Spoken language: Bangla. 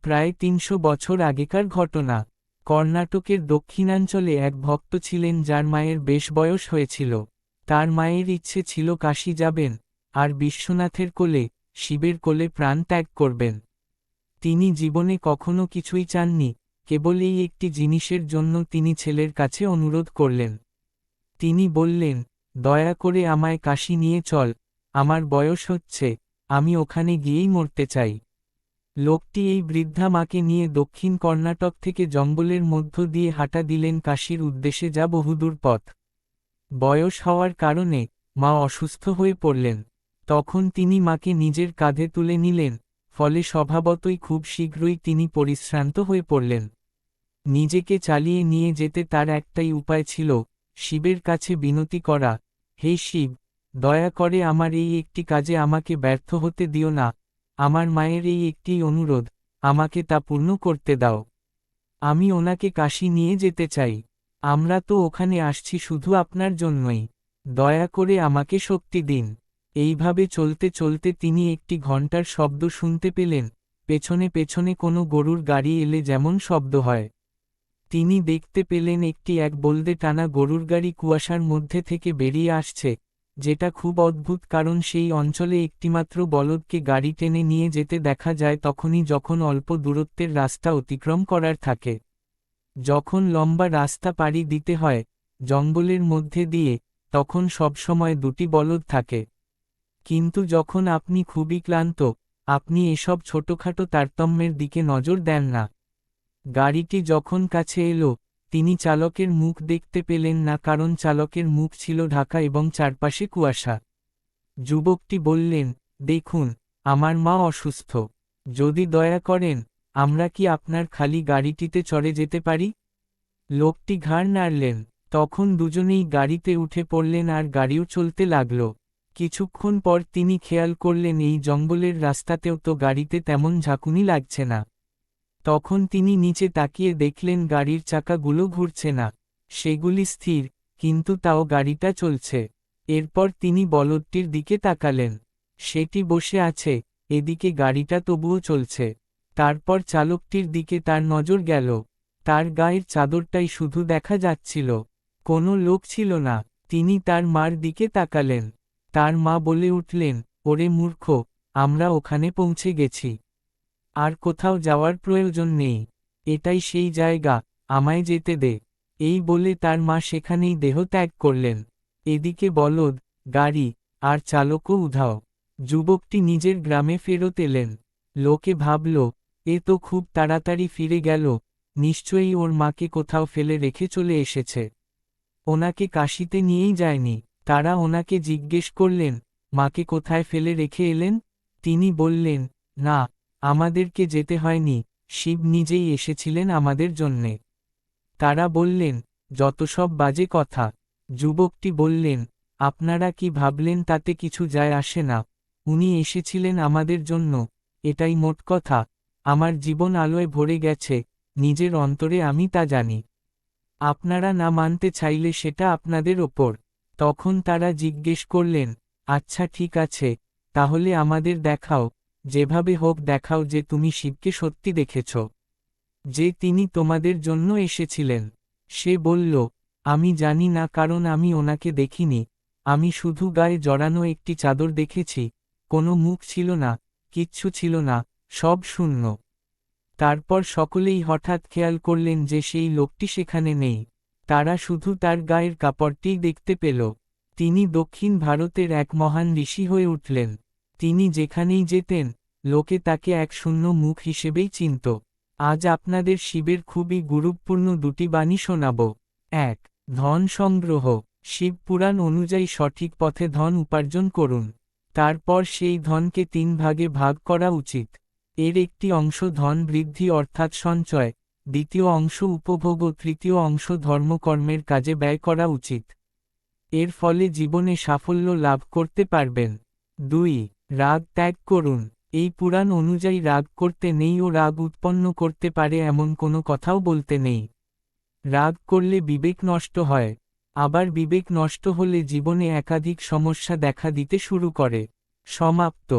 প্রায় ৩০০ বছর আগেকার ঘটনা। কর্ণাটকের দক্ষিণাঞ্চলে এক ভক্ত ছিলেন যার মায়ের বেশ বয়স হয়েছিল। তার মায়ের ইচ্ছে ছিল কাশী যাবেন, আর বিশ্বনাথের কোলে, শিবের কোলে প্রাণ ত্যাগ করবেন। তিনি জীবনে কখনো কিছুই চাননি, কেবল এই একটি জিনিসের জন্য তিনি ছেলের কাছে অনুরোধ করলেন। তিনি বললেন, দয়া করে আমায় কাশী নিয়ে চল, আমার বয়স হচ্ছে, আমি ওখানে গিয়েই মরতে চাই। লোকটি এই বৃদ্ধা মাকে নিয়ে দক্ষিণ কর্ণাটক থেকে জঙ্গলের মধ্য দিয়ে হাঁটা দিলেন কাশীর উদ্দেশ্যে, যা বহুদূর পথ। বয়স হওয়ার কারণে মা অসুস্থ হয়ে পড়লেন। তখন তিনি মাকে নিজের কাঁধে তুলে নিলেন, ফলে স্বভাবতই খুব শীঘ্রই তিনি পরিশ্রান্ত হয়ে পড়লেন। নিজেকে চালিয়ে নিয়ে যেতে তার একটাই উপায় ছিল, শিবের কাছে বিনতি করা, হে শিব, দয়া করে আমার এই একটি কাজে আমাকে ব্যর্থ হতে দিও না, আমার মায়ের এই একটি অনুরোধ, আমাকে তা পূর্ণ করতে দাও। আমি ওনাকে কাশী নিয়ে যেতে চাই। আমরা তো ওখানে আসছি শুধু আপনার জন্যই, দয়া করে আমাকে শক্তি দিন। এইভাবে চলতে চলতে তিনি একটি ঘণ্টার শব্দ শুনতে পেলেন, পেছনে পেছনে কোনো গরুর গাড়ি এলে যেমন শব্দ হয়। তিনি দেখতে পেলেন একটি এক বলদে টানা গরুর গাড়ি কুয়াশার মধ্যে থেকে বেরিয়ে আসছে, যেটা খুব অদ্ভুত কারণ সেই অঞ্চলে একটিমাত্র বলদকে গাড়ি টেনে নিয়ে যেতে দেখা যায় তখনই যখন অল্প দূরত্বের রাস্তা অতিক্রম করার থাকে। যখন লম্বা রাস্তা পাড়ি দিতে হয় জঙ্গলের মধ্যে দিয়ে, তখন সবসময় দুটি বলদ থাকে। কিন্তু যখন আপনি খুবই ক্লান্ত, আপনি এসব ছোটখাটো তারতম্যের দিকে নজর দেন না। গাড়িটি যখন কাছে এলো, তিনি চালকের মুখ দেখতে পেলেন না কারণ চালকের মুখ ছিল ঢাকা এবং চারপাশে কুয়াশা। যুবকটি বললেন, দেখুন, আমার মা অসুস্থ, যদি দয়া করেন, আমরা কি আপনার খালি গাড়িটিতে চড়ে যেতে পারি? লোকটি ঘাড় নাড়লেন। তখন দুজনেই গাড়িতে উঠে পড়লেন আর গাড়িও চলতে লাগল। কিছুক্ষণ পর তিনি খেয়াল করলেন এই জঙ্গলের রাস্তাতেও তো গাড়িতে তেমন ঝাঁকুনি লাগছে না। তখন তিনি নিচে তাকিয়ে দেখলেন গাড়ির চাকাগুলো ঘুরছে না, সেগুলি স্থির, কিন্তু তাও গাড়িটা চলছে। এরপর তিনি বলদটির দিকে তাকালেন, সেটি বসে আছে, এদিকে গাড়িটা তবুও চলছে। তারপর চালকটির দিকে তার নজর গেল, তার গায়ের চাদরটাই শুধু দেখা যাচ্ছিল, কোনো লোক ছিল না। তিনি তার মার দিকে তাকালেন। তার মা বলে উঠলেন, ওরে মূর্খ, আমরা ওখানে পৌঁছে গেছি, আর কোথাও যাওয়ার প্রয়োজন নেই, এটাই সেই জায়গা, আমায় যেতে দে। এই বলে তার মা সেখানেই দেহ ত্যাগ করলেন। এদিকে বলদ, গাড়ি, আর চালকও উধাও। যুবকটি নিজের গ্রামে ফেরত এলেন। লোকে ভাবল, এ তো খুব তাড়াতাড়ি ফিরে গেল, নিশ্চয়ই ওর মাকে কোথাও ফেলে রেখে চলে এসেছে, ওনাকে কাশীতে নিয়েই যায়নি। তারা ওনাকে জিজ্ঞেস করলেন, মাকে কোথায় ফেলে রেখে এলেন? তিনি বললেন, না, আমাদেরকে যেতে হয়নি, শিব নিজেই এসেছিলেন আমাদের জন্যে। তারা বললেন, যত সব বাজে কথা। যুবকটি বললেন, আপনারা কি ভাবলেন তাতে কিছু যায় আসে না, উনি এসেছিলেন আমাদের জন্য, এটাই মোট কথা। আমার জীবন আলোয় ভরে গেছে, নিজের অন্তরে আমি তা জানি। আপনারা না মানতে চাইলে সেটা আপনাদের ওপর। তখন তারা জিজ্ঞেস করলেন, আচ্ছা ঠিক আছে, তাহলে আমাদের দেখাও, যেভাবে হোক দেখাও যে তুমি শিবকে সত্যি দেখেছ, যে তিনি তোমাদের জন্য এসেছিলেন। সে বলল, আমি জানি না কারণ আমি ওনাকে দেখিনি, আমি শুধু গায়ে জড়ানো একটি চাদর দেখেছি, কোনো মুখ ছিল না, কিচ্ছু ছিল না, সব শূন্য। তারপর সকলেই হঠাৎ খেয়াল করলেন যে সেই লোকটি সেখানে নেই। তারা শুধু তার গায়ের কাপড়টিই দেখতে পেল। তিনি দক্ষিণ ভারতের এক মহান ঋষি হয়ে উঠলেন। তিনি যেখানেই যেতেন, লোকে তাকে এক শূন্য মুখ হিসেবেই চিনত। আজ আপনাদের শিবের খুবই গুরুত্বপূর্ণ দুটি বাণী শোনাব। ১. ধন সংগ্রহ। শিব পুরাণ অনুযায়ী সঠিক পথে ধন উপার্জন করুন। তারপর সেই ধনকে ৩ ভাগে ভাগ করা উচিত। এর একটি অংশ ধন বৃদ্ধি অর্থাৎ সঞ্চয়, দ্বিতীয় অংশ উপভোগ ও তৃতীয় অংশ ধর্মকর্মের কাজে ব্যয় করা উচিত। এর ফলে জীবনে সাফল্য লাভ করতে পারবেন। ২. রাগ ত্যাগ করুন। এই পুরাণ অনুযায়ী রাগ করতে নেই ও রাগ উৎপন্ন করতে পারে এমন কোনো কথাও বলতে নেই। রাগ করলে বিবেক নষ্ট হয়, আবার বিবেক নষ্ট হলে জীবনে একাধিক সমস্যা দেখা দিতে শুরু করে। সমাপ্ত।